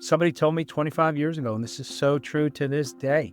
somebody told me 25 years ago, and this is so true to this day,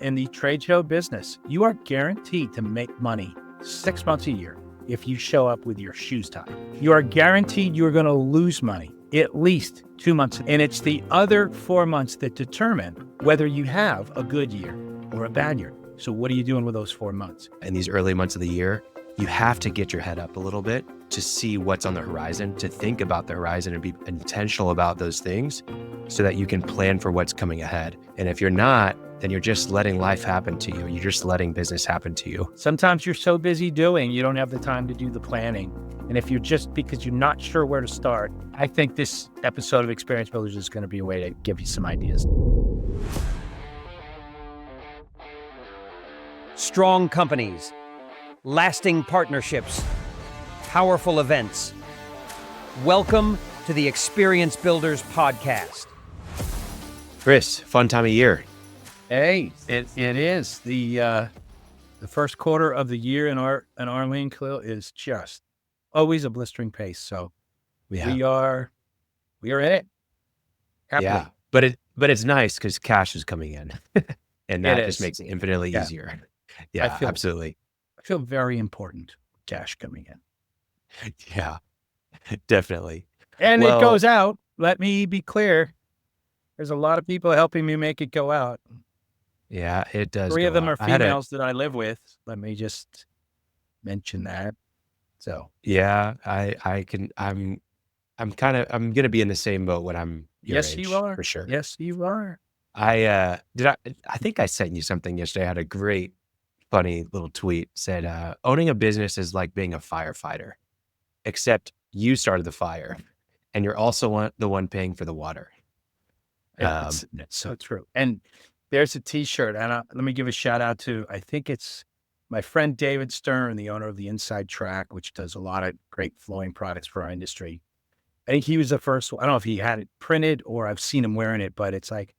in the trade show business, you are guaranteed to make money 6 months a year if you show up with your shoes tied. You are guaranteed you're going to lose money at least 2 months. And it's the other 4 months that determine whether you have a good year or a bad year. So what are you doing with those 4 months? In these early months of the year, you have to get your head up a little bit to see what's on the horizon, to think about the horizon and be intentional about those things so that you can plan for what's coming ahead. And if you're not, then you're just letting life happen to you. You're just letting business happen to you. Sometimes you're so busy doing, you don't have the time to do the planning. And if you're just, because you're not sure where to start, I think this episode of Experience Builders is going to be a way to give you some ideas. Strong companies, lasting partnerships, powerful events. Welcome to the Experience Builders podcast. Chris, fun time of year. Hey, it is the first quarter of the year in our lane, Khalil, is just always a blistering pace. So we are in it. Happily. Yeah, but it's nice because cash is coming in, and that just makes it infinitely easier. Yeah, absolutely. I feel very important. Cash coming in. Yeah, definitely. And it goes out. Let me be clear. There's a lot of people helping me make it go out. Yeah, it does. 3 of them are females that I live with. Let me just mention that. So yeah, I'm gonna be in the same boat when I'm your age, you are for sure. Yes, you are. I think I sent you something yesterday. I had a great, funny little tweet said, owning a business is like being a firefighter, except you started the fire and you're also the one paying for the water. That's so true. And there's a t-shirt, and let me give a shout out to, I think it's my friend David Stern, the owner of the Inside Track, which does a lot of great flowing products for our industry. I think he was the first one. I don't know if he had it printed or I've seen him wearing it, but it's like,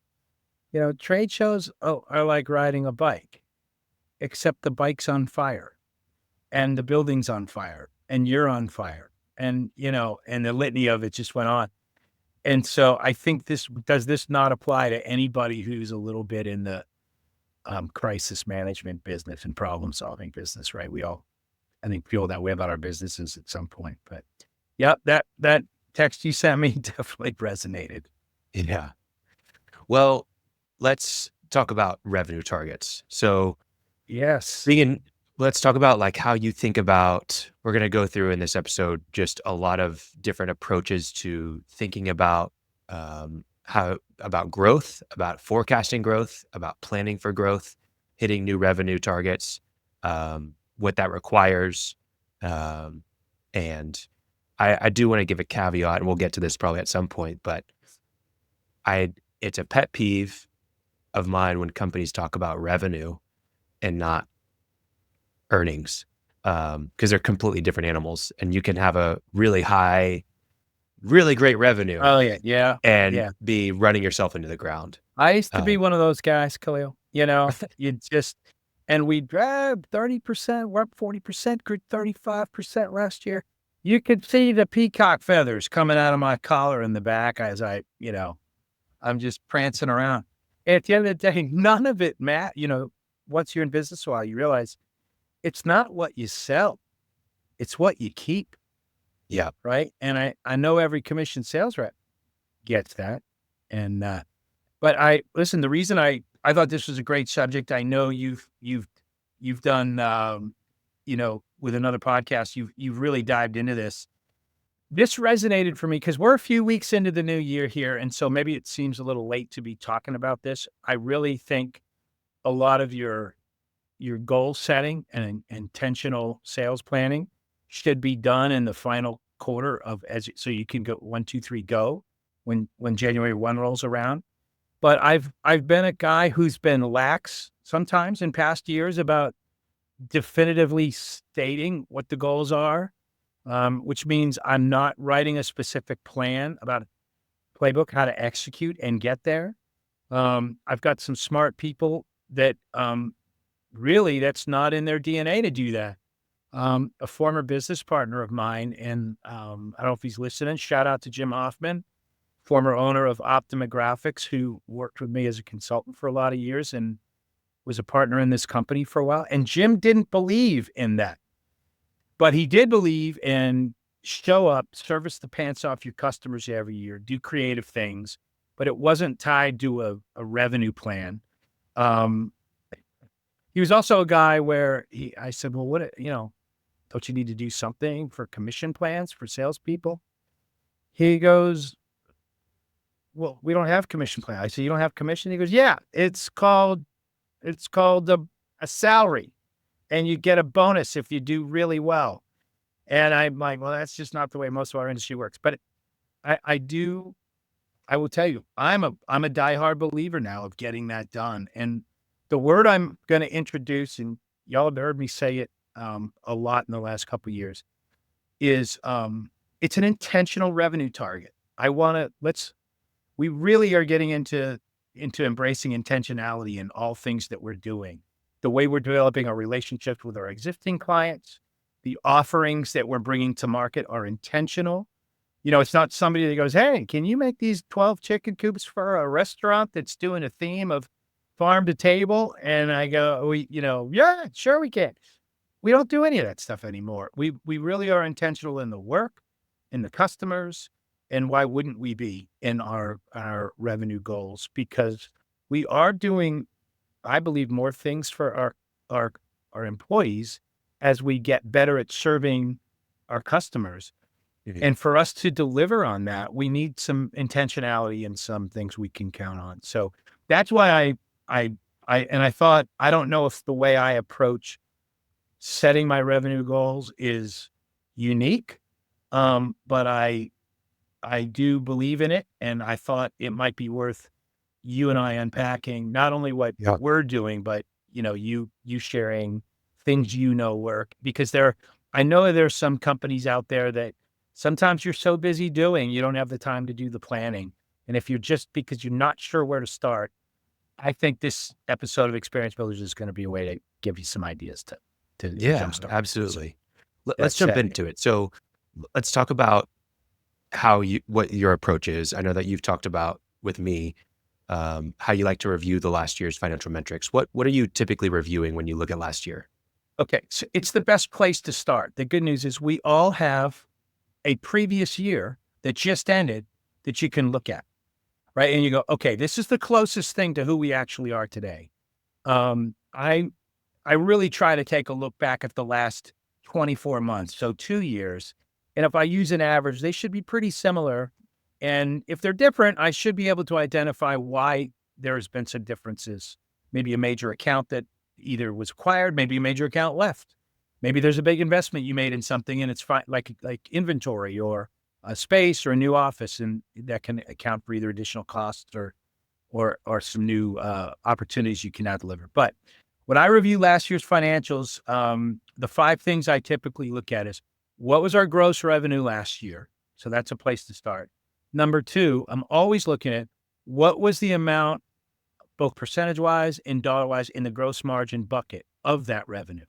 trade shows are like riding a bike, except the bike's on fire and the building's on fire and you're on fire. And, and the litany of it just went on. And so I think does this not apply to anybody who's a little bit in the crisis management business and problem solving business, right? We all, I think, feel that way about our businesses at some point. But yeah, that text you sent me definitely resonated. Yeah. Well, let's talk about revenue targets. So yes, let's talk about like how you think about, we're going to go through in this episode, just a lot of different approaches to thinking about about growth, about forecasting growth, about planning for growth, hitting new revenue targets, what that requires. And I do want to give a caveat, and we'll get to this probably at some point, but it's a pet peeve of mine when companies talk about revenue and not earnings, because they're completely different animals, and you can have a really high, really great revenue. Oh yeah. And be running yourself into the ground. I used to be one of those guys, Khalil. You just, and we grabbed 30%, we're up 40%, grew 35% last year. You could see the peacock feathers coming out of my collar in the back as I'm just prancing around. At the end of the day, none of it, Matt, once you're in business a while, you realize it's not what you sell, it's what you keep. Yeah. Right. And I know every commission sales rep gets that. And, but listen, the reason I thought this was a great subject, I know you've done, with another podcast, you've really dived into this. This resonated for me because we're a few weeks into the new year here. And so maybe it seems a little late to be talking about this. I really think a lot of your goal setting and intentional sales planning should be done in the final quarter so you can go 1, 2, 3, go when January 1 rolls around. But I've been a guy who's been lax sometimes in past years about definitively stating what the goals are, which means I'm not writing a specific plan about a playbook, how to execute and get there. I've got some smart people that really that's not in their DNA to do that. A former business partner of mine, and I don't know if he's listening, shout out to Jim Hoffman. former owner of Optima Graphics, who worked with me as a consultant for a lot of years and was a partner in this company for a while. And Jim didn't believe in that, but he did believe in show up, service the pants off your customers every year, do creative things, but it wasn't tied to a revenue plan. He was also a guy where I said, well, don't you need to do something for commission plans for salespeople? He goes, well, we don't have commission plan. I said, you don't have commission? He goes, yeah, it's called a salary, and you get a bonus if you do really well. And I'm like, well, that's just not the way most of our industry works. But I will tell you, I'm a diehard believer now of getting that done. And the word I'm going to introduce, and y'all have heard me say it a lot in the last couple of years, is it's an intentional revenue target. We really are getting into embracing intentionality in all things that we're doing. The way we're developing our relationships with our existing clients, the offerings that we're bringing to market are intentional. It's not somebody that goes, hey, can you make these 12 chicken coops for a restaurant that's doing a theme of farm to table? And I go, yeah, sure we can. We don't do any of that stuff anymore. We really are intentional in the work, in the customers, and why wouldn't we be in our revenue goals? Because we are doing, I believe, more things for our employees as we get better at serving our customers. Mm-hmm. And for us to deliver on that, we need some intentionality and some things we can count on. So that's why I thought, I don't know if the way I approach setting my revenue goals is unique, but I do believe in it. And I thought it might be worth you and I unpacking not only what we're doing, but, you sharing things work, because I know there's some companies out there that sometimes you're so busy doing, you don't have the time to do the planning. And if because you're not sure where to start, I think this episode of Experience Builders is going to be a way to give you some ideas to jumpstart. Absolutely. Let's jump into it. So let's talk about what your approach is. I know that you've talked about with me, how you like to review the last year's financial metrics. What are you typically reviewing when you look at last year? Okay. So it's the best place to start. The good news is we all have a previous year that just ended that you can look at, right? And you go, okay, this is the closest thing to who we actually are today. I really try to take a look back at the last 24 months, so 2 years. And if I use an average, they should be pretty similar. And if they're different, I should be able to identify why there's been some differences. Maybe a major account that either was acquired, maybe a major account left. Maybe there's a big investment you made in something and it's fine, like inventory or a space or a new office, and that can account for either additional costs or some new opportunities you can now deliver. But when I review last year's financials, the 5 things I typically look at is, what was our gross revenue last year? So that's a place to start. Number 2, I'm always looking at what was the amount, both percentage-wise and dollar-wise, in the gross margin bucket of that revenue.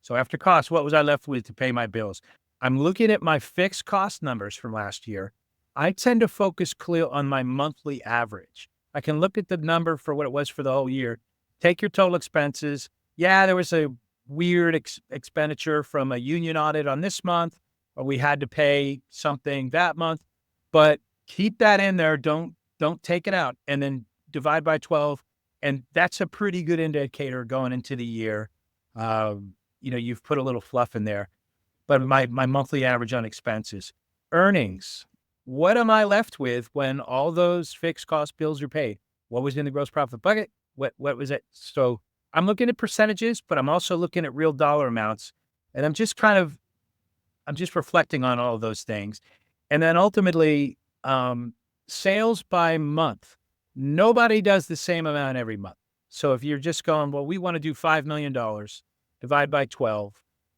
So after costs, what was I left with to pay my bills? I'm looking at my fixed cost numbers from last year. I tend to focus clear on my monthly average. I can look at the number for what it was for the whole year. Take your total expenses. Yeah, there was a weird expenditure from a union audit on this month, or we had to pay something that month, but keep that in there. Don't take it out, and then divide by 12. And that's a pretty good indicator going into the year. You've put a little fluff in there, but my monthly average on expenses. Earnings. What am I left with when all those fixed cost bills are paid? What was in the gross profit bucket? What was it? So I'm looking at percentages, but I'm also looking at real dollar amounts. And I'm just reflecting on all of those things. And then ultimately, sales by month. Nobody does the same amount every month. So if you're just going, well, we want to do $5 million, divide by 12,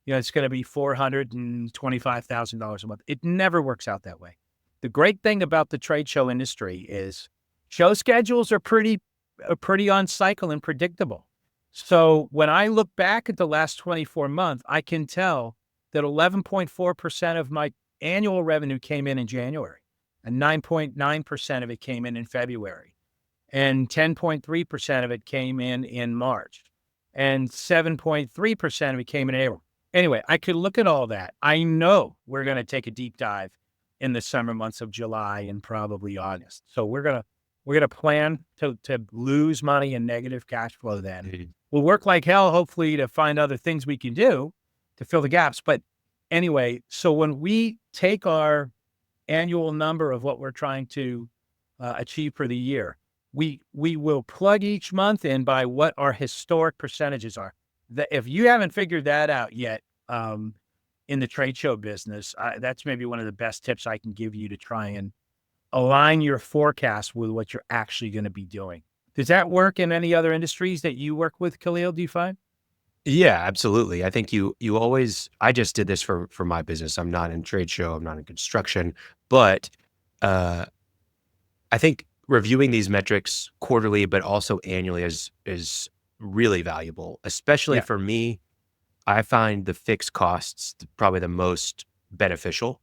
it's going to be $425,000 a month. It never works out that way. The great thing about the trade show industry is show schedules are pretty on cycle and predictable. So when I look back at the last 24 months, I can tell that 11.4% of my annual revenue came in January. and 9.9% of it came in February, and 10.3% of it came in March, and 7.3% of it came in April. Anyway, I could look at all that. I know we're going to take a deep dive in the summer months of July and probably August. So we're gonna plan to lose money and negative cash flow then. Mhm. We'll work like hell, hopefully, to find other things we can do to fill the gaps. But anyway, so when we take our annual number of what we're trying to achieve for the year, we will plug each month in by what our historic percentages are. If you haven't figured that out yet, in the trade show business, that's maybe one of the best tips I can give you to try and align your forecast with what you're actually going to be doing. Does that work in any other industries that you work with, Khalil, do you find? Yeah, absolutely. I think you always, I just did this for my business. I'm not in trade show, I'm not in construction, but uh, I think reviewing these metrics quarterly, but also annually is really valuable, especially Yeah. for me. I find the fixed costs probably the most beneficial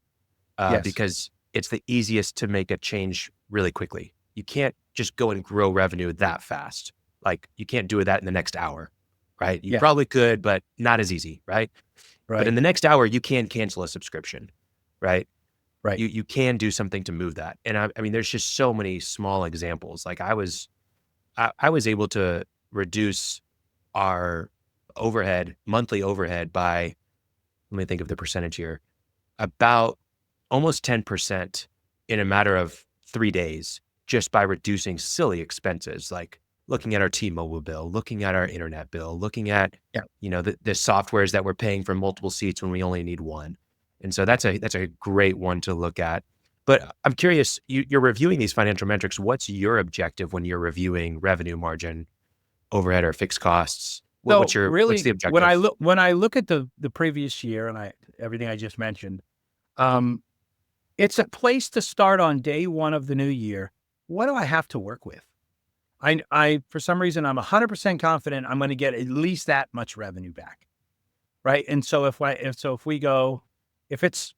Yes. because it's the easiest to make a change really quickly. You can't just go and grow revenue that fast. Like you can't do that in the next hour, right? You Yeah. probably could, but not as easy, right? But in Right. the next hour, you can cancel a subscription, right? Right. You can do something to move that. And I mean, there's just so many small examples. Like I was able to reduce our monthly overhead by, let me think of the percentage here, about almost 10% in a matter of 3 days, just by reducing silly expenses, like looking at our T-Mobile bill, looking at our internet bill, looking at, Yeah. the softwares that we're paying for multiple seats when we only need one. And so that's a great one to look at. But I'm curious, you're reviewing these financial metrics. What's your objective when you're reviewing revenue margin, overhead, or fixed costs? What's So what's the really, objective? when I look at the previous year and everything I just mentioned, um, it's a place to start on day one of the new year. What do I have to work with? I for some reason I'm 100% confident I'm going to get at least that much revenue back, right? And so if we go, if it's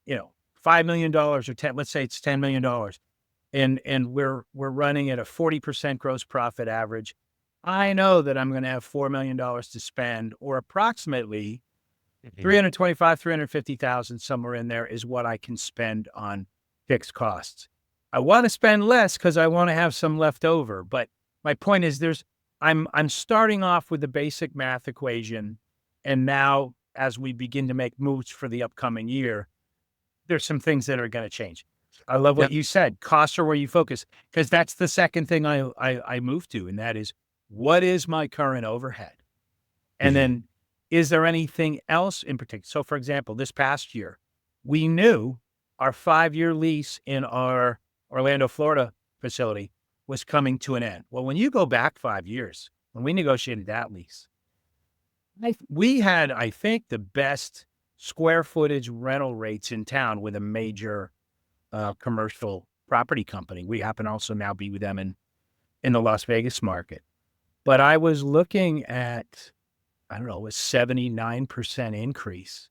$5 million or 10, let's say it's $10 million, and we're running at a 40% gross profit average, I know that I'm going to have $4 million to spend, or approximately Mhm. 325, 350,000, somewhere in there is what I can spend on fixed costs. I want to spend less because I want to have some left over. But my point is I'm starting off with the basic math equation. And now as we begin to make moves for the upcoming year, there's some things that are going to change. I love what Yep. you said. Costs are where you focus, because that's the second thing I move to. And that is, what is my current overhead? And Mhm. then, is there anything else in particular? So, for example, this past year, we knew our 5-year lease in our Orlando, Florida facility was coming to an end. Well, when you go back 5 years, when we negotiated that lease, we had, I think, the best square footage rental rates in town with a major commercial property company. We happen to also now be with them in the Las Vegas market. But I was looking at, I don't know, it was 79% increase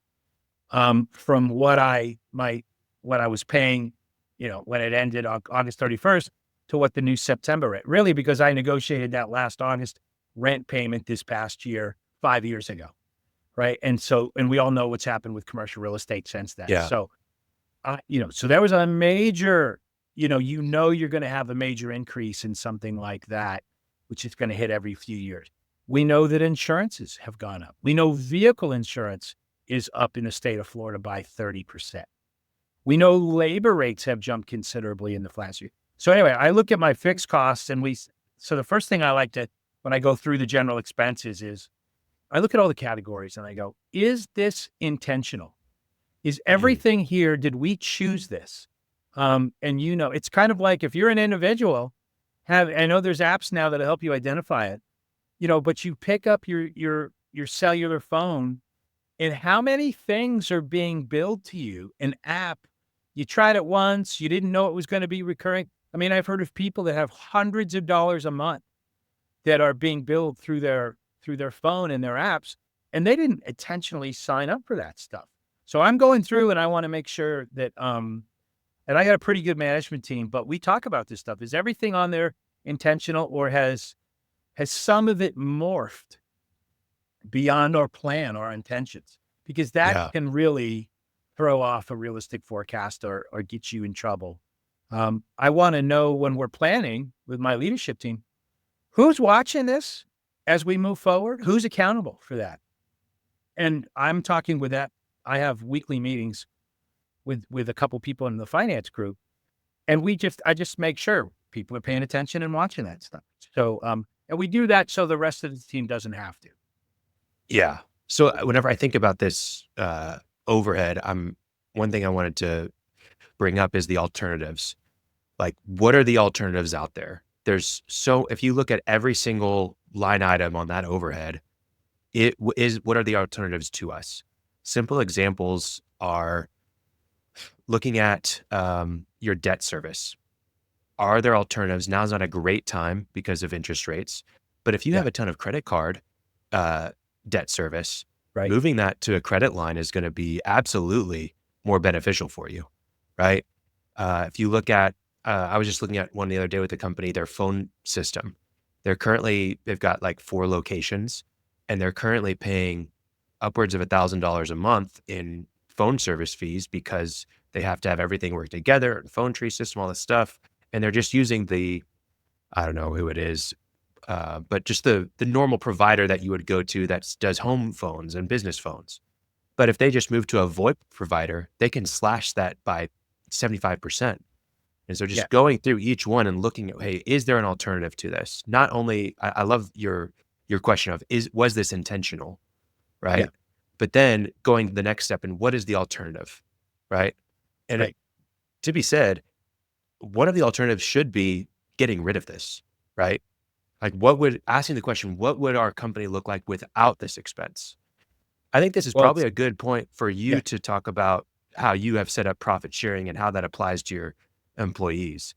from what I was paying, when it ended on August 31st, to what the new September rent. Really, because I negotiated that last August rent payment this past year, 5 years ago, right? And we all know what's happened with commercial real estate since then. Yeah. So, so there was a major, you're going to have a major increase in something like that, which is going to hit every few years. We know that insurances have gone up. We know vehicle insurance is up in the state of Florida by 30%. We know labor rates have jumped considerably in the last year. So anyway, I look at my fixed costs, and so the first thing I like to, when I go through the general expenses, is I look at all the categories and I go, is this intentional? Is Mhm. everything here, did we choose this? And it's kind of like, if you're an individual, I know there's apps now that'll help you identify it, but you pick up your cellular phone, and how many things are being billed to you? An app, you tried it once, you didn't know it was going to be recurring. I mean, I've heard of people that have hundreds of dollars a month that are being billed through their phone and their apps, and they didn't intentionally sign up for that stuff. So I'm going through, and I want to make sure that and I got a pretty good management team, but we talk about this stuff. Is everything on there intentional, or has some of it morphed beyond our plan, our intentions? Because that can really throw off a realistic forecast or get you in trouble. I want to know when we're planning with my leadership team, who's watching this as we move forward? Who's accountable for that? And I'm talking with that. I have weekly meetings with a couple people in the finance group, and I just make sure people are paying attention and watching that stuff. So, and we do that so the rest of the team doesn't have to. Yeah. So whenever I think about this overhead, one thing I wanted to bring up is the alternatives. Like, what are the alternatives out there? If you look at every single line item on that overhead, what are the alternatives to us? Simple examples are looking at your debt service. Are there alternatives? Now's not a great time because of interest rates, but if you have a ton of credit card debt service, Right. moving that to a credit line is going to be absolutely more beneficial for you, right? If you look at, I was just looking at one the other day with the company, their phone system. They've got like 4 locations, and they're currently paying upwards of $1,000 a month in phone service fees because they have to have everything work together, and phone tree system, all this stuff. And they're just using I don't know who it is, but just the normal provider that you would go to that does home phones and business phones. But if they just move to a VoIP provider, they can slash that by 75%. And so just going through each one and looking at, hey, is there an alternative to this? Not only, I love your question of, was this intentional, right? Yeah. But then going to the next step, and what is the alternative, right? And to be said, one of the alternatives should be getting rid of this, right? Like, asking the question, what would our company look like without this expense? I think this is probably a good point for you to talk about how you have set up profit sharing and how that applies to your employees.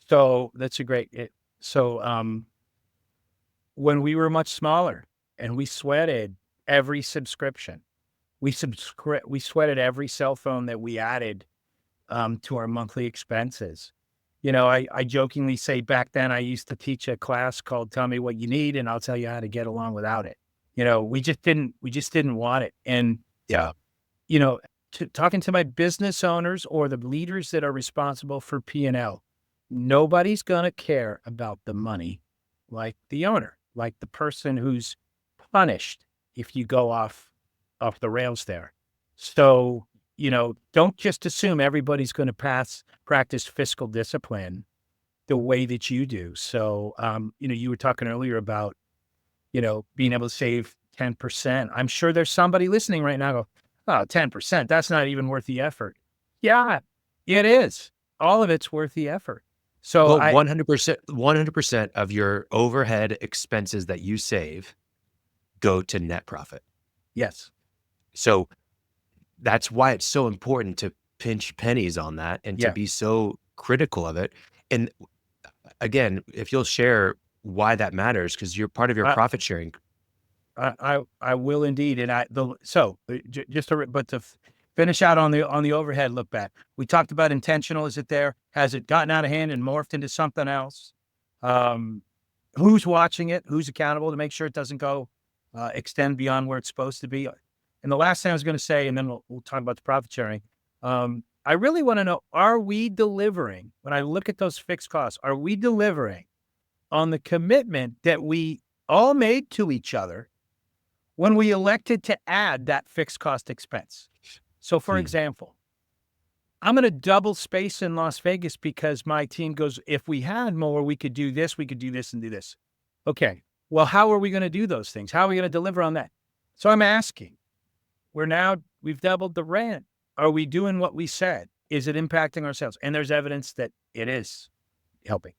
So that's a great, when we were much smaller and we sweated every subscription, we sweated every cell phone that we added to our monthly expenses. I jokingly say back then I used to teach a class called Tell Me What You Need, and I'll tell you how to get along without it. We just didn't want it. And, talking to my business owners or the leaders that are responsible for P&L, nobody's going to care about the money like the owner, like the person who's punished if you go off the rails there. So, don't just assume everybody's going to practice fiscal discipline the way that you do. So, you were talking earlier about, being able to save 10%. I'm sure there's somebody listening right now go, oh, 10%, that's not even worth the effort. Yeah, it is. All of it's worth the effort. So 100% of your overhead expenses that you save go to net profit. Yes. So that's why it's so important to pinch pennies on that and to be so critical of it. And again, if you'll share why that matters, because you're part of your profit sharing. I will indeed. And but to finish out on the overhead look back, we talked about intentional. Is it there? Has it gotten out of hand and morphed into something else? Who's watching it? Who's accountable to make sure it doesn't go extend beyond where it's supposed to be? And the last thing I was going to say, and then we'll talk about the profit sharing. I really want to know, are we delivering, when I look at those fixed costs, are we delivering on the commitment that we all made to each other when we elected to add that fixed cost expense? So for example, I'm going to double space in Las Vegas because my team goes, if we had more, we could do this, and do this. Okay. Well, how are we going to do those things? How are we going to deliver on that? So I'm asking, we've doubled the rent. Are we doing what we said? Is it impacting our sales? And there's evidence that it is helping.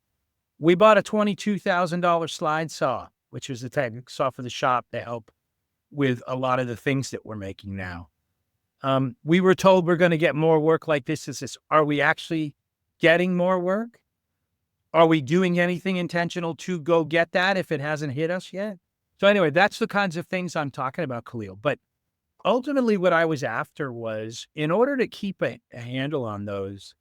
We bought a $22,000 slide saw, which is the technical saw for the shop to help with a lot of the things that we're making now. We were told we're going to get more work like this. Are we actually getting more work? Are we doing anything intentional to go get that if it hasn't hit us yet? So anyway, that's the kinds of things I'm talking about, Khalil. But ultimately what I was after was, in order to keep a handle on those,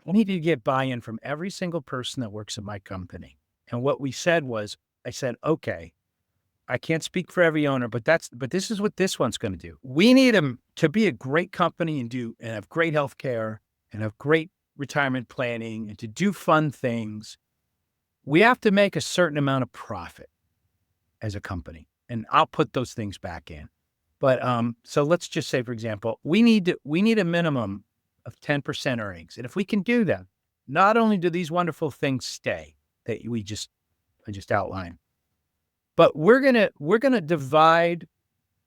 I need to get buy-in from every single person that works at my company. And what we said was, I said, okay, I can't speak for every owner, but this is what this one's going to do. We need them to be a great company and have great healthcare and have great retirement planning and to do fun things. We have to make a certain amount of profit as a company, and I'll put those things back in. But so let's just say, for example, we need a minimum of 10% earnings, and if we can do that, not only do these wonderful things stay that I just outlined, but we're gonna divide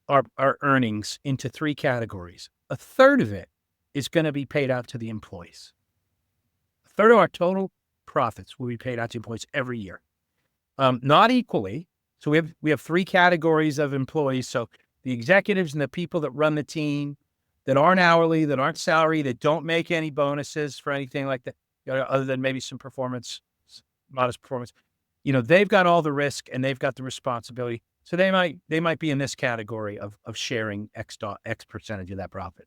our earnings into 3 categories. A third of it is going to be paid out to the employees. A third of our total profits will be paid out to employees every year, not equally. So we have 3 categories of employees. So the executives and the people that run the team that aren't hourly, that aren't salary, that don't make any bonuses for anything like that, other than maybe some modest performance. They've got all the risk and they've got the responsibility. So they might be in this category of sharing X percentage of that profit.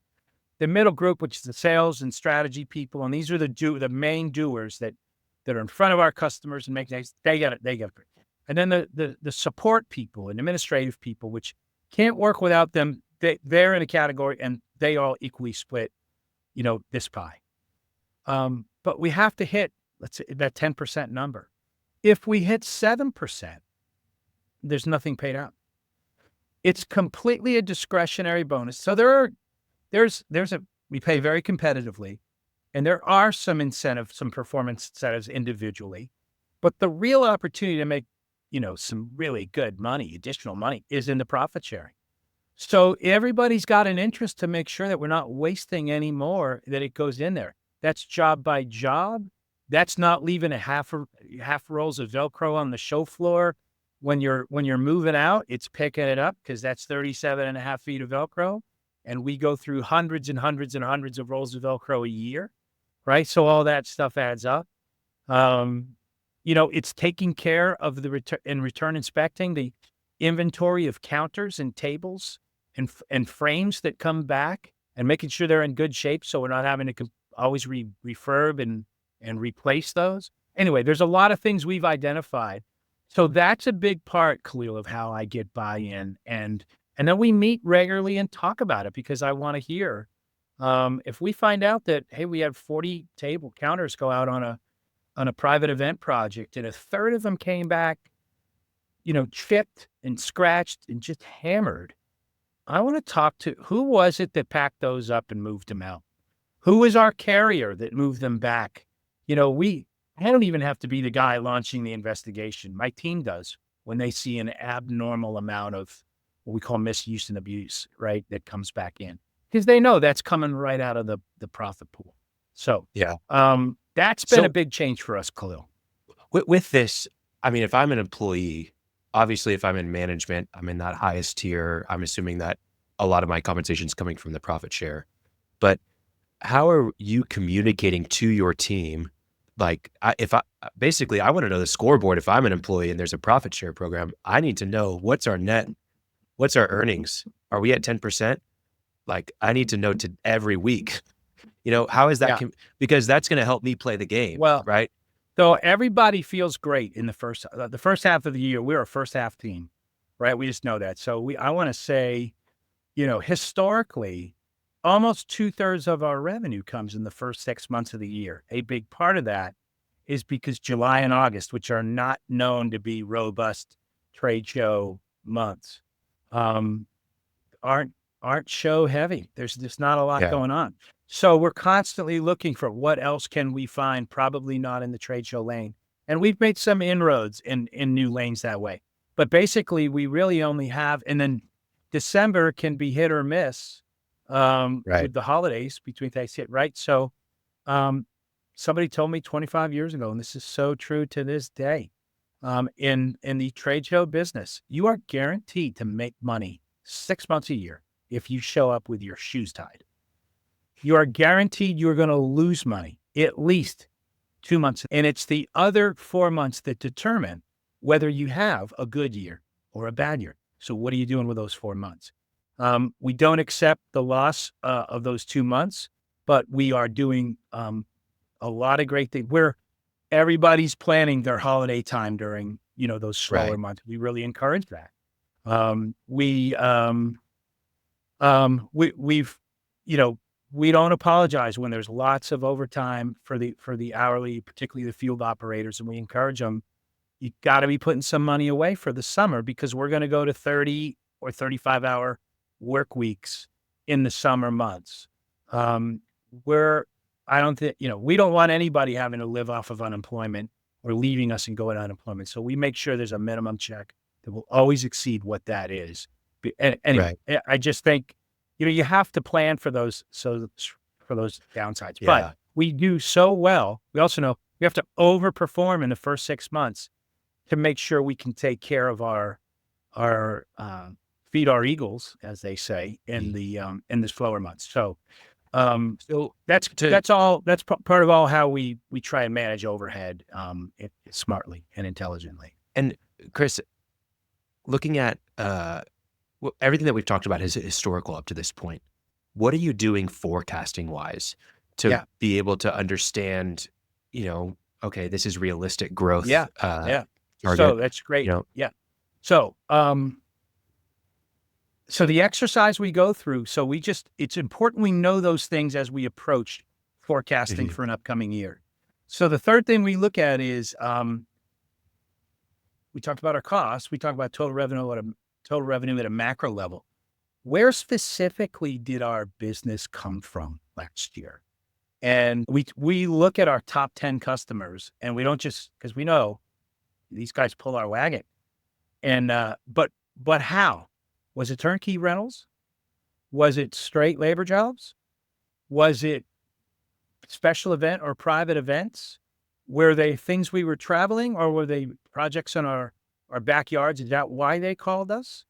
The middle group, which is the sales and strategy people, and these are the main doers that are in front of our customers and make things, they get it. And then the support people and administrative people, which can't work without them. They're in a category and they all equally split, this pie. But we have to hit, let's say, that 10% number. If we hit 7%, there's nothing paid out. It's completely a discretionary bonus. So we pay very competitively, and there are some incentives, some performance incentives individually, but the real opportunity to make, some really good money, additional money, is in the profit sharing. So everybody's got an interest to make sure that we're not wasting any more, that it goes in there. That's job by job. That's not leaving a half rolls of Velcro on the show floor when you're moving out. It's picking it up because that's 37.5 feet of Velcro. And we go through hundreds and hundreds and hundreds of rolls of Velcro a year, right? So all that stuff adds up. It's taking care of the return inspecting the inventory of counters and tables and frames that come back and making sure they're in good shape. So we're not having to always refurb and replace those. Anyway, there's a lot of things we've identified. So that's a big part, Khalil, of how I get buy-in. And then we meet regularly and talk about it because I want to hear. If we find out that, hey, we had 40 table counters go out on a private event project and a third of them came back, chipped and scratched and just hammered, I want to talk to who was it that packed those up and moved them out? Who was our carrier that moved them back? I don't even have to be the guy launching the investigation. My team does when they see an abnormal amount of what we call misuse and abuse, right, that comes back in. Because they know that's coming right out of the profit pool. So Yeah. That's been a big change for us, Khalil. With this, I mean, if I'm an employee, obviously if I'm in management, I'm in that highest tier. I'm assuming that a lot of my compensation is coming from the profit share. But how are you communicating to your team? Like, I want to know the scoreboard. If I'm an employee and there's a profit share program, I need to know what's our net, what's our earnings? Are we at 10%? Like, I need to know every week. How is that? Because that's going to help me play the game. Well, right. So everybody feels great in the first half of the year. We're a first half team, right? We just know that. So I want to say, historically, almost 2/3 of our revenue comes in the first 6 months of the year. A big part of that is because July and August, which are not known to be robust trade show months, aren't show heavy. There's just not a lot going on. So we're constantly looking for what else can we find, probably not in the trade show lane. And we've made some inroads in new lanes that way. But basically, we really only have, and then December can be hit or miss with the holidays between Thanksgiving, right? So somebody told me 25 years ago, and this is so true to this day, in the trade show business, you are guaranteed to make money 6 months a year if you show up with your shoes tied. You are guaranteed you're going to lose money at least 2 months. And it's the other 4 months that determine whether you have a good year or a bad year. So what are you doing with those 4 months? We don't accept the loss of those 2 months, but we are doing a lot of great things where everybody's planning their holiday time during, those slower Right. months. We really encourage that. We've, we don't apologize when there's lots of overtime for the hourly, particularly the field operators, and we encourage them. You got to be putting some money away for the summer because we're going to go to 30 or 35-hour work weeks in the summer months. I don't think, we don't want anybody having to live off of unemployment or leaving us and going on unemployment. So we make sure there's a minimum check that will always exceed what that is. Anyway, Right. I just think, you have to plan for those, for those downsides, Yeah. but we do so well. We also know we have to overperform in the first 6 months to make sure we can take care of our feed our eagles, as they say, in the slower months. So, So that's all. That's part of all how we try and manage overhead, smartly and intelligently. and Chris, looking at everything that we've talked about is historical up to this point. What are you doing forecasting wise to Yeah. be able to understand, okay, this is realistic growth Yeah. target, So that's great. Yeah. So, so the exercise we go through, it's important we know those things as we approach forecasting Mhm. for an upcoming year. So the third thing we look at is, we talked about our costs. We talked about total revenue at a macro level. Where specifically did our business come from last year? And we look at our top 10 customers, and we don't just, because we know these guys pull our wagon. And but how? Was it turnkey rentals? Was it straight labor jobs? Was it special event or private events? Were they things we were traveling, or were they projects in our backyards? Is that why they called us?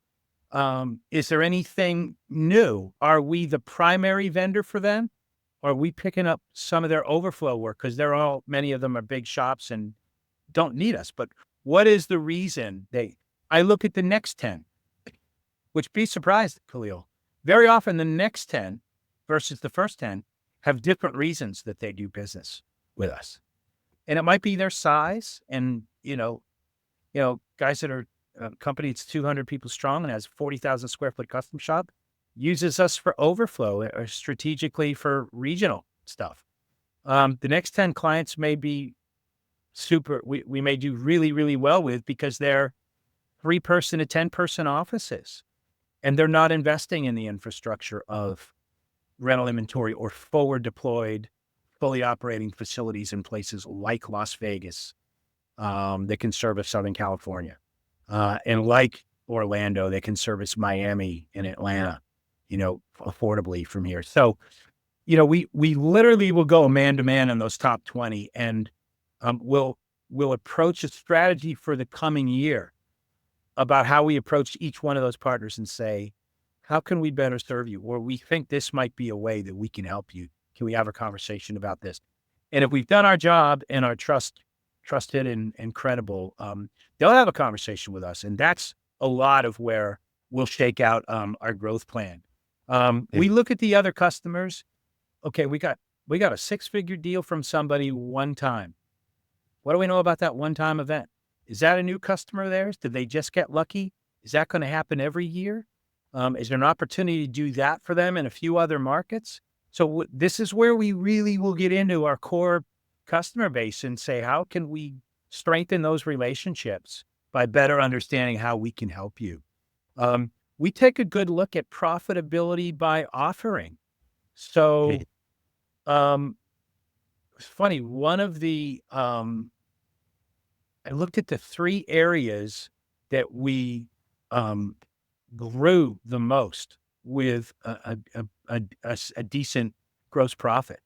Is there anything new? Are we the primary vendor for them? Or are we picking up some of their overflow work? Because many of them are big shops and don't need us. But what is the reason I look at the next 10, which be surprised, Khalil. Very often the next 10 versus the first 10 have different reasons that they do business with us. And it might be their size and, guys that are a company that's 200 people strong and has 40,000 square foot custom shop uses us for overflow or strategically for regional stuff. The next 10 clients may be we may do really, really well with because they're 3-person to 10-person offices, and they're not investing in the infrastructure of rental inventory or forward deployed, fully operating facilities in places like Las Vegas, that can service Southern California, and like Orlando, they can service Miami and Atlanta, affordably from here. So, we literally will go man to man in those top 20, and we'll approach a strategy for the coming year about how we approach each one of those partners and say, how can we better serve you? Or we think this might be a way that we can help you. Can we have a conversation about this? And if we've done our job and are trusted and credible, they'll have a conversation with us. And that's a lot of where we'll shake out our growth plan. We look at the other customers. Okay, we got a 6-figure deal from somebody one time. What do we know about that one-time event? Is that a new customer of theirs? Did they just get lucky? Is that going to happen every year? Is there an opportunity to do that for them in a few other markets? So this is where we really will get into our core customer base and say, how can we strengthen those relationships by better understanding how we can help you? We take a good look at profitability by offering. So, it's funny. One of the, I looked at the 3 areas that we grew the most with a decent gross profit.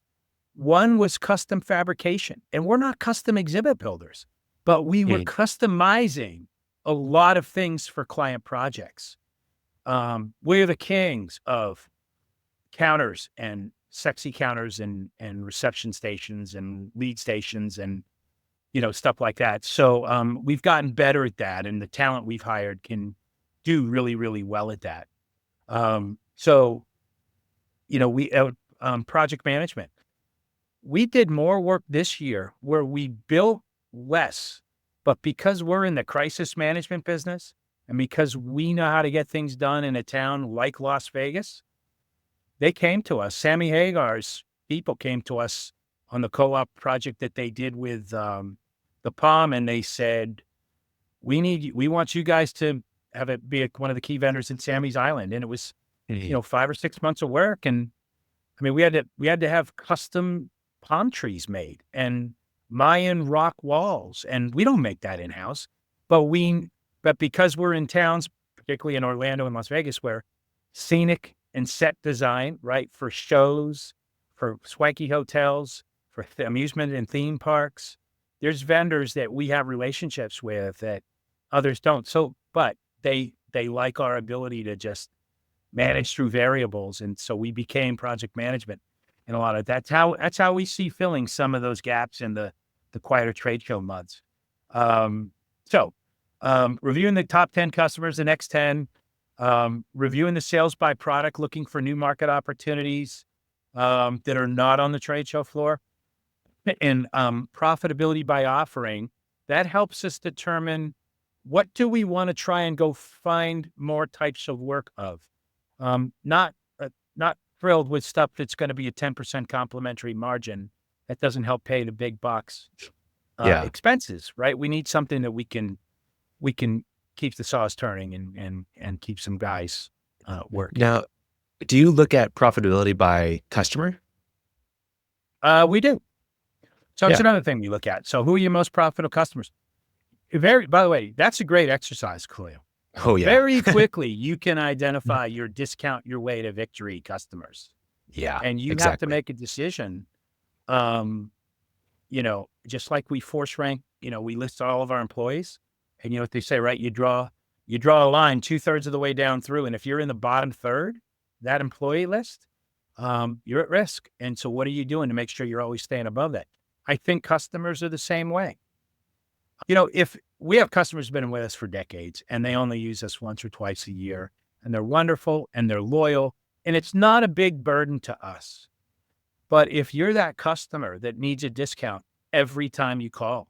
One was custom fabrication, and we're not custom exhibit builders, but we were customizing a lot of things for client projects. We're the kings of counters and sexy counters and reception stations and lead stations and, stuff like that. So we've gotten better at that, and the talent we've hired can do really, really well at that. So, we project management. we did more work this year where we built less, but because we're in the crisis management business and because we know how to get things done in a town like Las Vegas, they came to us. Sammy Hagar's people came to us on the co-op project that they did with the Palm, and they said, we want you guys to have it be one of the key vendors in Sammy's Island. And it was, 5 or 6 months of work. And I mean, we had to have custom palm trees made and Mayan rock walls. And we don't make that in-house, but because we're in towns, particularly in Orlando and Las Vegas, where scenic and set design, right, for shows, for swanky hotels, for amusement and theme parks, there's vendors that we have relationships with that others don't. So, but they like our ability to just manage through variables. And so we became project management in a lot of, that's how we see filling some of those gaps in the quieter trade show months. Reviewing the top 10 customers, the next 10, reviewing the sales by product, looking for new market opportunities that are not on the trade show floor, and profitability by offering. That helps us determine what do we want to try and go find more types of work of. Not thrilled with stuff that's going to be a 10% complimentary margin that doesn't help pay the big box expenses, right? We need something that we can keep the saws turning and keep some guys working. Now, do you look at profitability by customer? We do. So it's another thing we look at. So who are your most profitable customers? By the way, that's a great exercise, Khalil. Oh, yeah. Very quickly, you can identify your discount your way to victory customers. Yeah. And you have to make a decision. Just like we force rank, we list all of our employees, and you know what they say, right? You draw a line 2/3 of the way down through. And if you're in the bottom third, that employee list, you're at risk. And so what are you doing to make sure you're always staying above that? I think customers are the same way. If we have customers who've been with us for decades and they only use us once or twice a year, and they're wonderful and they're loyal, and it's not a big burden to us. But if you're that customer that needs a discount every time you call,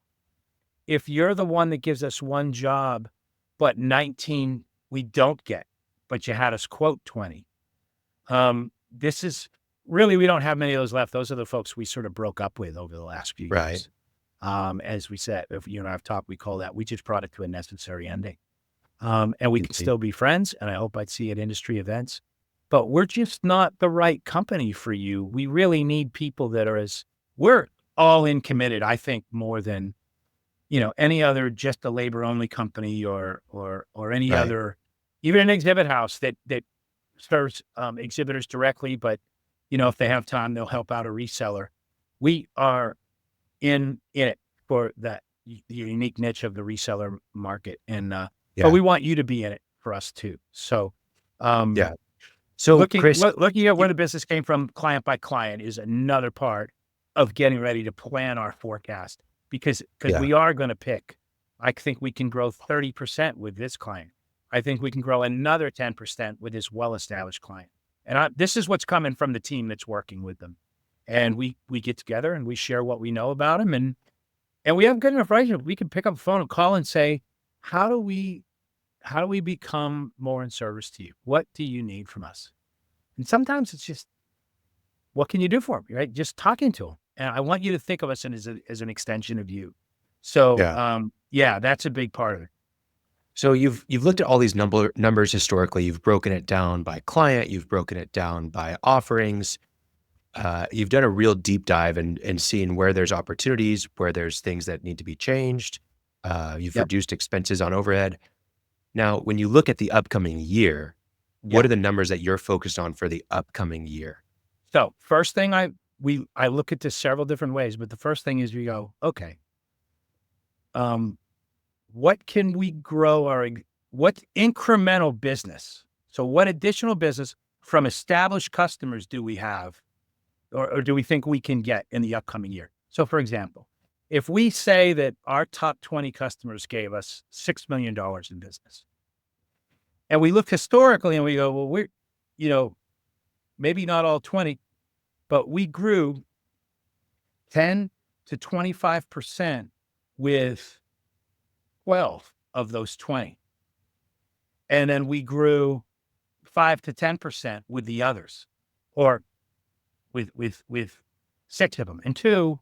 if you're the one that gives us one job, but 19 we don't get, but you had us quote 20, this is really, we don't have many of those left. Those are the folks we sort of broke up with over the last few years. As we said, if you and I have talked, we call that, we just brought it to a necessary ending. And we can still be friends, and I hope I'd see you at industry events, but we're just not the right company for you. We really need people that are we're all in committed, I think, more than, any other, just a labor only company or any other, even an exhibit house that serves exhibitors directly, but if they have time, they'll help out a reseller. We are in it for the unique niche of the reseller market. And, but we want you to be in it for us too. So, so Chris, looking at where the business came from client by client is another part of getting ready to plan our forecast, because we are going to pick. I think we can grow 30% with this client. I think we can grow another 10% with this well-established client. And this is what's coming from the team that's working with them. And we get together and we share what we know about them. And we have good enough relationship. We can pick up the phone and call and say, how do we become more in service to you? What do you need from us? And sometimes it's just, what can you do for me, right? Just talking to them. And I want you to think of us as an extension of you. So, that's a big part of it. So you've looked at all these numbers historically. You've broken it down by client. You've broken it down by offerings. You've done a real deep dive and seen where there's opportunities, where there's things that need to be changed. You've reduced expenses on overhead. Now, when you look at the upcoming year, what are the numbers that you're focused on for the upcoming year? So first thing, I look at this several different ways, but the first thing is we go, okay, what can we grow what incremental business? So what additional business from established customers do we have or do we think we can get in the upcoming year? So for example, if we say that our top 20 customers gave us $6 million in business, and we look historically and we go, well, we're, maybe not all 20, but we grew 10 to 25% with 12 of those 20. And then we grew 5 to 10% with the others, or with 6 of them. And 2,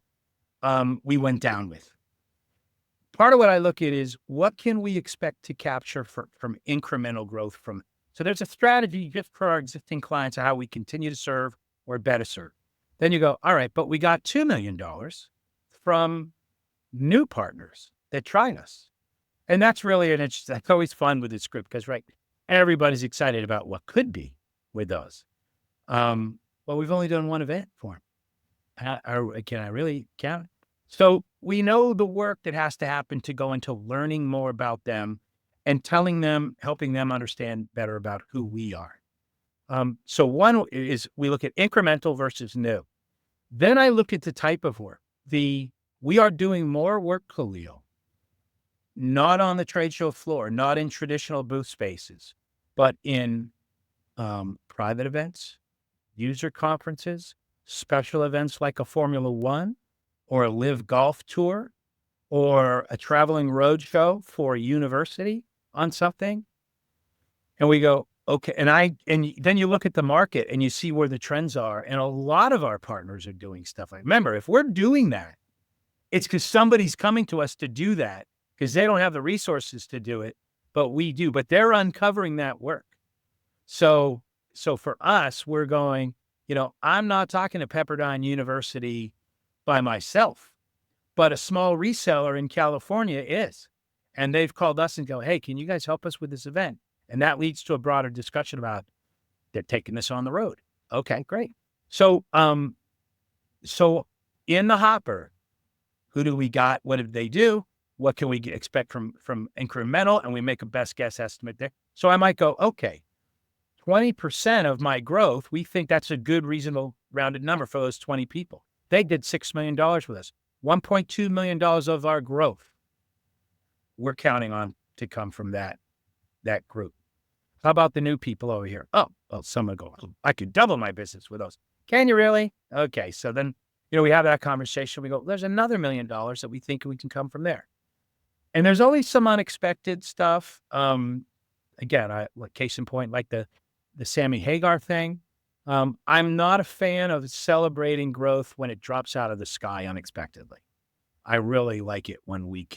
we went down with. Part of what I look at is what can we expect to capture from incremental growth from. So there's a strategy just for our existing clients of how we continue to serve or better serve. Then you go, all right, but we got $2 million from new partners that tried us. And that's really an interesting, that's always fun with this group because, right, everybody's excited about what could be with those. But we've only done one event for them. Can I really count? So we know the work that has to happen to go into learning more about them and telling them, helping them understand better about who we are. So one is we look at incremental versus new. Then I look at the type of work. We are doing more work, Khalil, not on the trade show floor, not in traditional booth spaces, but in private events, user conferences, special events like a Formula One or a live golf tour or a traveling road show for a university on something. And we go, okay. And then you look at the market and you see where the trends are. And a lot of our partners are doing stuff like, remember, if we're doing that, it's because somebody's coming to us to do that because they don't have the resources to do it, but we do. But they're uncovering that work. So for us, we're going, I'm not talking to Pepperdine University by myself, but a small reseller in California is. And they've called us and go, hey, can you guys help us with this event? And that leads to a broader discussion about they're taking this on the road. Okay, great. So in the hopper, who do we got? What did they do? What can we expect from incremental? And we make a best guess estimate there. So I might go, okay, 20% of my growth, we think that's a good, reasonable, rounded number for those 20 people. They did $6 million with us. $1.2 million of our growth, we're counting on to come from that group. How about the new people over here? Oh, well, someone go, I could double my business with those. Can you really? Okay. So then, we have that conversation. We go, there's another $1 million that we think we can come from there. And there's always some unexpected stuff. Again, case in point, like the Sammy Hagar thing. I'm not a fan of celebrating growth when it drops out of the sky unexpectedly. I really like it when we've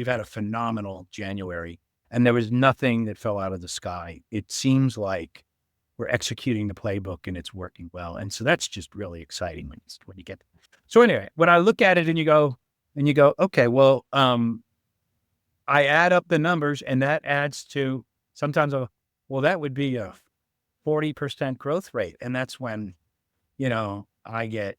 had a phenomenal January and there was nothing that fell out of the sky. It seems like we're executing the playbook and it's working well. And so that's just really exciting when you get. So anyway, when I look at it and you go, okay, well, I add up the numbers and that adds to sometimes, that would be a 40% growth rate. And that's when, I get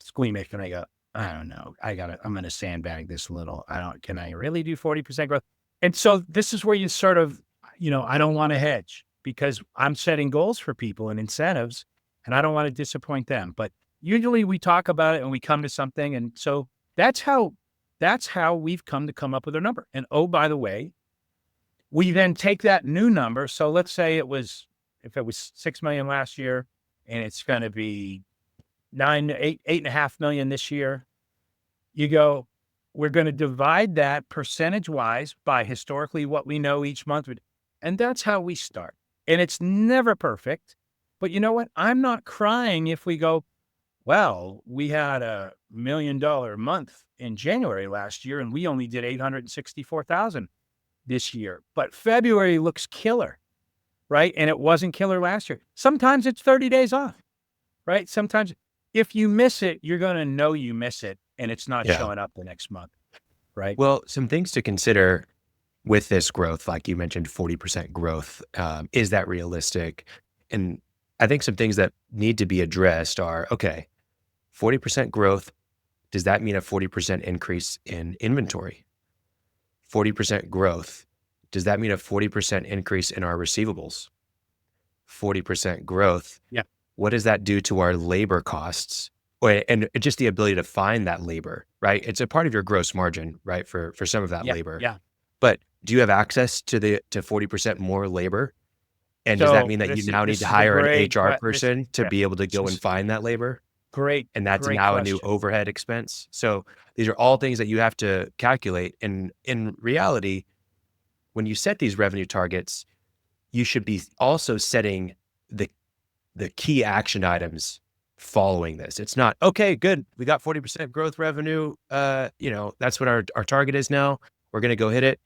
squeamish and I go, I don't know. I'm going to sandbag this a little. Can I really do 40% growth? And so this is where you sort of, I don't want to hedge because I'm setting goals for people and incentives and I don't want to disappoint them. But usually we talk about it and we come to something. And so that's how we've come up with our number. And oh, by the way, we then take that new number. So let's say if it was 6 million last year and it's going to be 8.5 million this year, you go, we're going to divide that percentage wise by historically what we know each month. And that's how we start. And it's never perfect, but you know what? I'm not crying if we go, well, we had $1 million month in January last year, and we only did 864,000 this year, but February looks killer, right? And it wasn't killer last year. Sometimes it's 30 days off, right? Sometimes if you miss it, you're going to know you miss it and it's not showing up the next month, right? Well, some things to consider with this growth, like you mentioned, 40% growth, is that realistic? And I think some things that need to be addressed are, okay, 40% growth, does that mean a 40% increase in inventory? 40% growth, does that mean a 40% increase in our receivables? 40% growth, what does that do to our labor costs? And just the ability to find that labor, right? It's a part of your gross margin, right? For some of that labor. Yeah. But do you have access to 40% more labor? And does that mean that you now need to hire an HR person to be able to go and find that labor? Great, and that's great now a new question. overhead expense. So these are all things that you have to calculate. And in reality, when you set these revenue targets, you should be also setting the key action items following this. It's not, okay, good, we got 40% growth revenue. That's what our target is now. We're going to go hit it.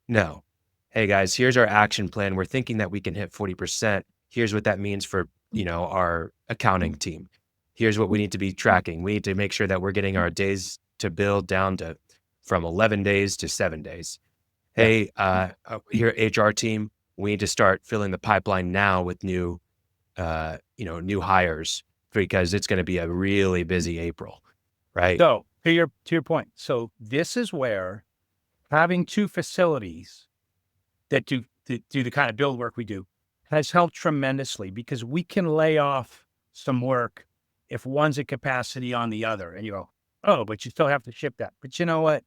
No. Hey guys, here's our action plan. We're thinking that we can hit 40%. Here's what that means for, our accounting team. Here's what we need to be tracking. We need to make sure that we're getting our days to build down to from 11 days to 7 days. Hey, your HR team, we need to start filling the pipeline now with new hires, because it's going to be a really busy April, right? So to your point, so this is where having two facilities that do the kind of build work we do has helped tremendously, because we can lay off some work if one's at capacity on the other, and you go, oh, but you still have to ship that. But you know what?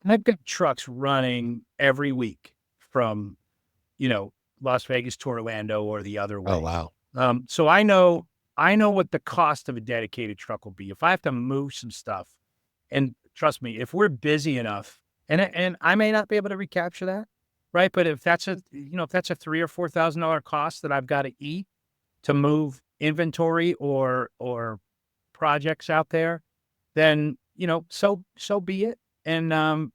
I've got trucks running every week from, Las Vegas to Orlando or the other way. Oh, wow. So I know what the cost of a dedicated truck will be if I have to move some stuff. And trust me, if we're busy enough, and I may not be able to recapture that, right? But if that's a $3,000 or $4,000 cost that I've got to eat to move inventory or projects out there, then so be it. And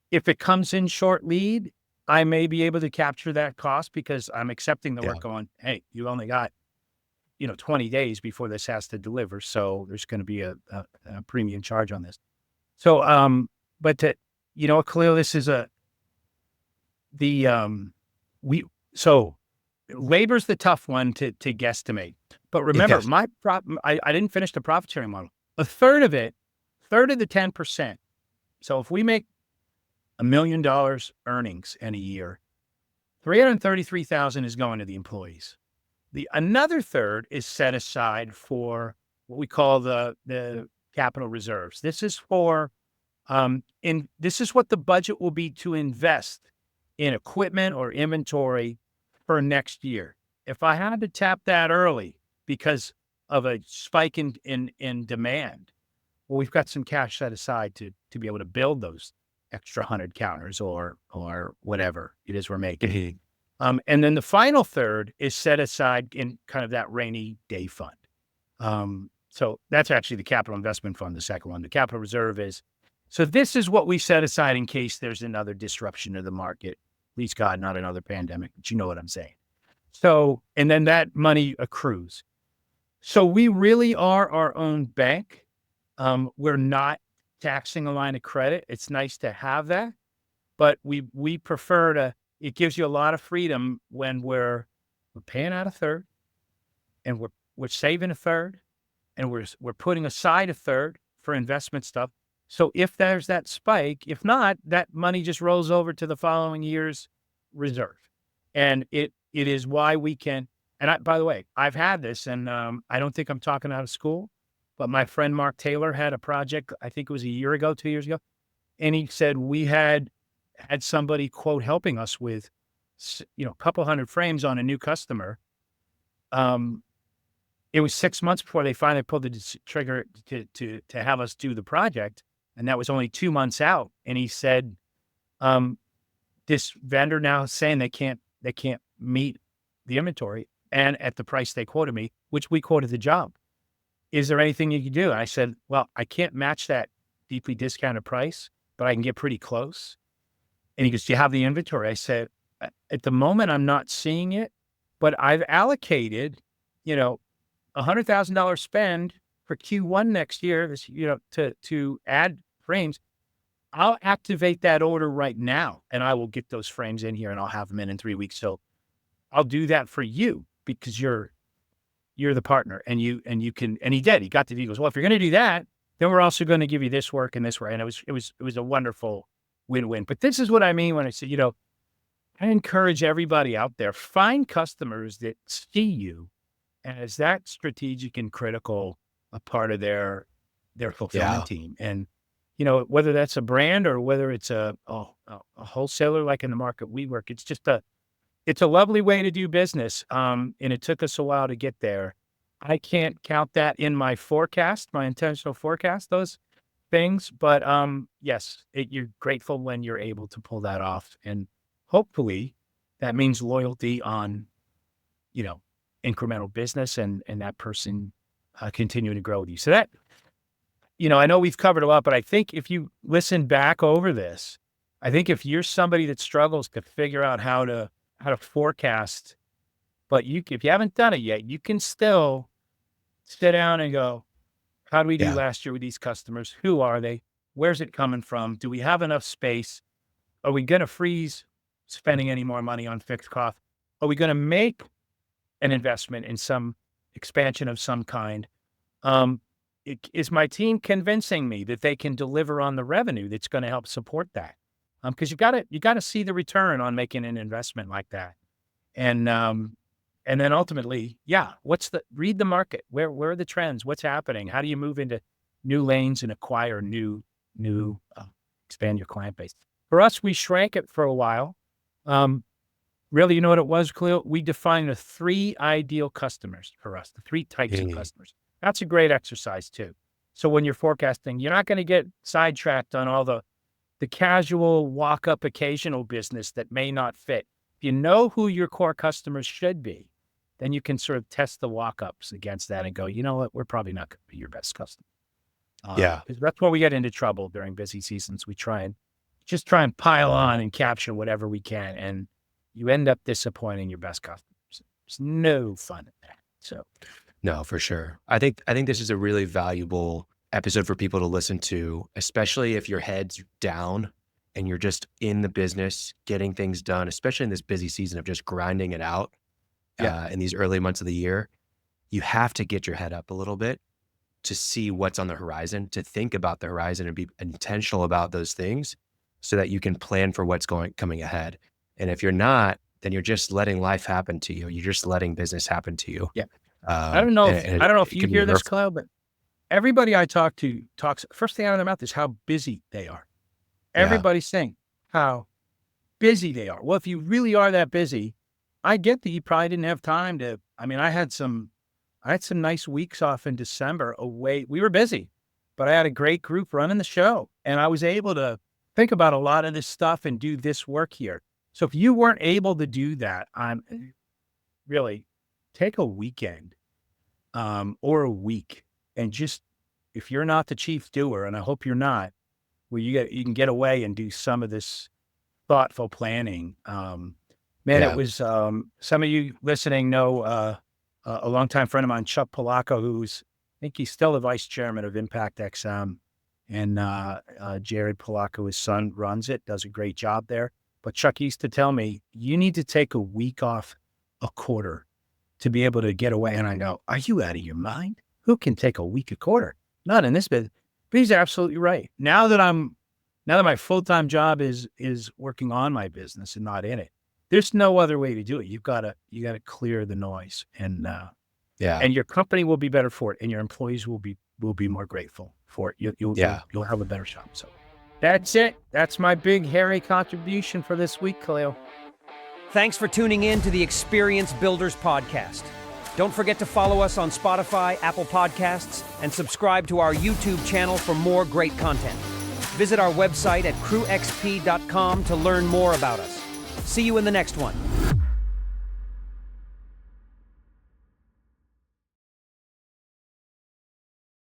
if it comes in short lead, I may be able to capture that cost because I'm accepting the work going, hey, you only got 20 days before this has to deliver. So there's going to be a premium charge on this. So, but Khalil, this is labor's the tough one to guesstimate. But remember, I didn't finish the profit sharing model. A third of the 10%. So if we make $1 million earnings in a year, $333,000 is going to the employees. Another third is set aside for what we call the capital reserves. This is for this is what the budget will be to invest in equipment or inventory for next year. If I had to tap that early because of a spike in demand, well, we've got some cash set aside to be able to build those extra 100 counters or whatever it is we're making. And then the final third is set aside in kind of that rainy day fund. So that's actually the capital investment fund, the second one. The capital reserve is, so this is what we set aside in case there's another disruption of the market. Please God, not another pandemic, but you know what I'm saying. So, and then that money accrues. So we really are our own bank. We're not taxing a line of credit. It's nice to have that, but we prefer it gives you a lot of freedom when we're paying out a third, and we're saving a third, and we're putting aside a third for investment stuff. So if there's that spike, if not, that money just rolls over to the following year's reserve. And it is why we can, and by the way, I've had this, and I don't think I'm talking out of school, but my friend Mark Taylor had a project, I think it was 2 years ago, and he said we had somebody, quote, helping us with, a couple hundred frames on a new customer. It was 6 months before they finally pulled the trigger to have us do the project, and that was only 2 months out. And he said, this vendor now is saying they can't meet the inventory and at the price they quoted me, which we quoted the job. Is there anything you can do? And I said, well, I can't match that deeply discounted price, but I can get pretty close. And he goes, do you have the inventory? I said, at the moment, I'm not seeing it, but I've allocated, $100,000 spend for Q1 next year, to add frames. I'll activate that order right now, and I will get those frames in here, and I'll have them in 3 weeks. So I'll do that for you because you're the partner, and you can. And he did. He got the deal. He goes, well, if you're going to do that, then we're also going to give you this work and this work. And it was a wonderful win-win. But this is what I mean when I say, I encourage everybody out there, find customers that see you as that strategic and critical a part of their fulfillment team. And, whether that's a brand or whether it's a wholesaler, like in the market we work, it's just it's a lovely way to do business. And it took us a while to get there. I can't count that in my forecast, my intentional forecast, those things. But yes, you're grateful when you're able to pull that off. And hopefully that means loyalty on, incremental business and that person continuing to grow with you. So that, I know we've covered a lot, but I think if you listen back over this, I think if you're somebody that struggles to figure out how to forecast, but if you haven't done it yet, you can still sit down and go, how do we do last year with these customers? Who are they? Where's it coming from? Do we have enough space? Are we going to freeze spending any more money on fixed costs? Are we going to make an investment in some expansion of some kind? Is my team convincing me that they can deliver on the revenue that's going to help support that? Because you got to see the return on making an investment like that. And then ultimately, read the market. Where are the trends? What's happening? How do you move into new lanes and acquire new expand your client base? For us, we shrank it for a while. Really, you know what it was, Khalil? We defined the 3 ideal customers for us, the 3 types of customers. That's a great exercise too. So when you're forecasting, you're not going to get sidetracked on all the casual walk-up occasional business that may not fit. If you know who your core customers should be, then you can sort of test the walk-ups against that and go, you know what, we're probably not going to be your best customer. Because that's where we get into trouble during busy seasons. We try and pile on and capture whatever we can, and you end up disappointing your best customers. There's no fun in that. So, no, for sure. I think this is a really valuable episode for people to listen to, especially if your head's down and you're just in the business, getting things done, especially in this busy season of just grinding it out in these early months of the year. You have to get your head up a little bit to see what's on the horizon, to think about the horizon and be intentional about those things so that you can plan for what's coming ahead. And if you're not, then you're just letting life happen to you. You're just letting business happen to you. Yeah. I don't know if you hear this, Kyle, but everybody I talk to talks, first thing out of their mouth is how busy they are. Everybody's saying how busy they are. Well, if you really are that busy, I get that you probably didn't have time to, I had some nice weeks off in December away. We were busy, but I had a great group running the show and I was able to think about a lot of this stuff and do this work here. So if you weren't able to do that, really take a weekend or a week and just, if you're not the chief doer, and I hope you're not, where you can get away and do some of this thoughtful planning. It was some of you listening know a longtime friend of mine, Chuck Polacco, I think he's still the vice chairman of Impact XM, and Jared Polacco, his son, runs it, does a great job there. But Chuck used to tell me, you need to take a week off a quarter to be able to get away. And I go, are you out of your mind? Who can take a week a quarter? Not in this business. But he's absolutely right. Now that my full-time job is working on my business and not in it, there's no other way to do it. You gotta clear the noise, and your company will be better for it, and your employees will be more grateful for it. You'll have a better job. So that's it. That's my big hairy contribution for this week, Khalil. Thanks for tuning in to the Experience Builders podcast. Don't forget to follow us on Spotify, Apple Podcasts, and subscribe to our YouTube channel for more great content. Visit our website at crewxp.com to learn more about us. See you in the next one.